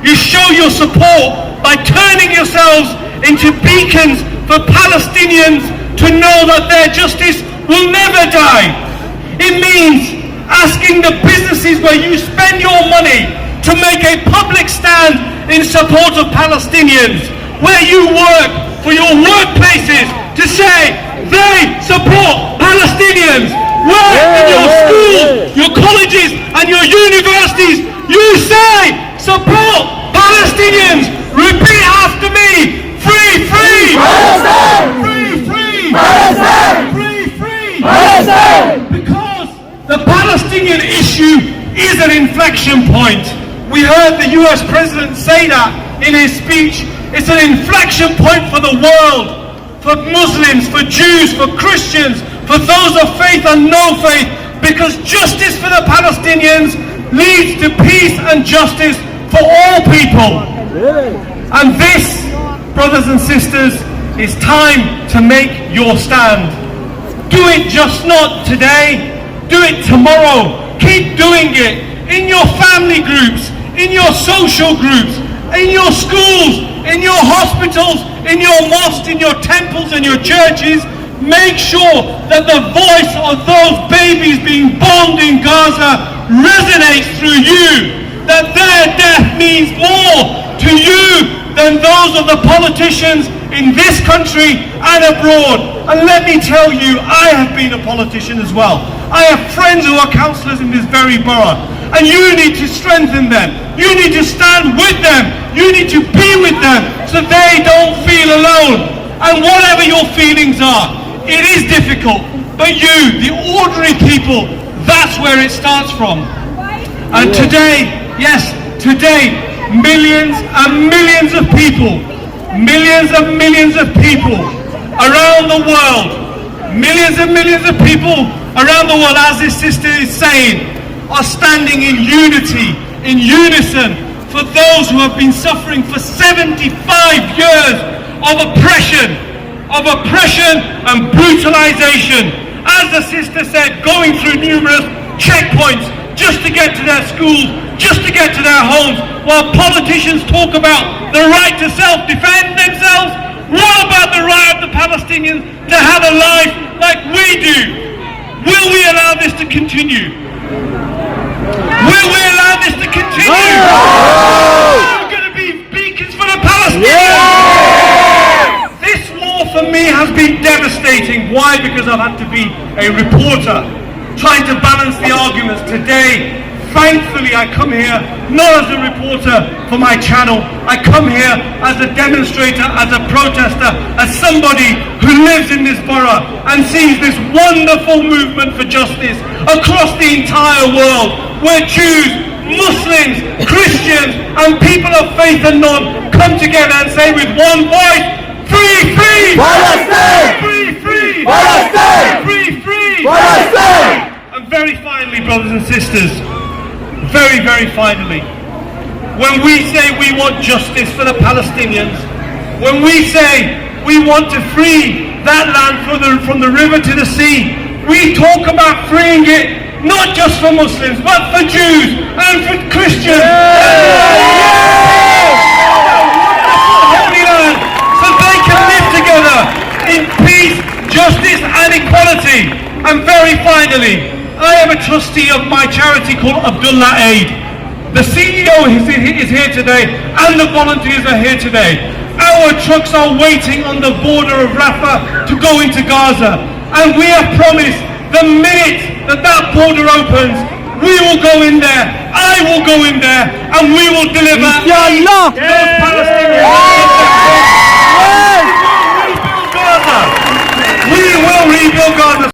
You show your support by turning yourselves into beacons for Palestinians to know that their justice will never die. It means asking the businesses where you spend your money to make a public stand in support of Palestinians, where you work for your workplaces to say they support Palestinians, where in your schools, your colleges and your universities you say support Palestinians. Repeat after me: free, free, Palestine! Free, free, Palestine! Free, free, Palestine! Because the Palestinian issue is an inflection point. We heard the US President say that in his speech. It's an inflection point for the world, for Muslims, for Jews, for Christians, for those of faith and no faith, because justice for the Palestinians leads to peace and justice for all people. And this, brothers and sisters, is time to make your stand. Do it just not today, do it tomorrow. Keep doing it in your family groups, in your social groups, in your schools, in your hospitals, in your mosques, in your temples and your churches. Make sure that the voice of those babies being bombed in Gaza resonates through you, that their death means more to you than those of the politicians in this country and abroad. And let me tell you, I have been a politician as well. I have friends who are councillors in this very borough, and you need to strengthen them. You need to stand with them. You need to be with them so they don't feel alone. And whatever your feelings are, it is difficult, but you, the ordinary people, that's where it starts from. And today, yes, today, millions and millions of people around the world, millions and millions of people around the world, as this sister is saying, are standing in unity, in unison, for those who have been suffering for 75 years of oppression and brutalization. As the sister said, going through numerous checkpoints just to get to their schools, just to get to their homes, while politicians talk about the right to self-defend themselves. What about the right of the Palestinians to have a life like we do? Will we allow this to continue? Will we allow this to continue? We're going to be beacons for the Palestinians. This war for me has been devastating. Why? Because I've had to be a reporter, trying to balance the arguments. Today, thankfully, I come here not as a reporter for my channel. I come here as a demonstrator, as a protester, as somebody who lives in this borough and sees this wonderful movement for justice across the entire world, where Jews, Muslims, Christians and people of faith and none come together and say with one voice, free, free, Palestine! Free, free, Palestine! Free, free, Palestine! And very finally, brothers and sisters, very, very finally, when we say we want justice for the Palestinians, when we say we want to free that land from the river to the sea, we talk about freeing it not just for Muslims, but for Jews and for Christians. Holy land, so they can live together in peace, justice and equality. And very finally, I am a trustee of my charity called Abdullah Aid. The CEO is here today and the volunteers are here today. Our trucks are waiting on the border of Rafah to go into Gaza, and we have promised the minute that border opens, we will go in there, I will go in there, and we will deliver those Palestinians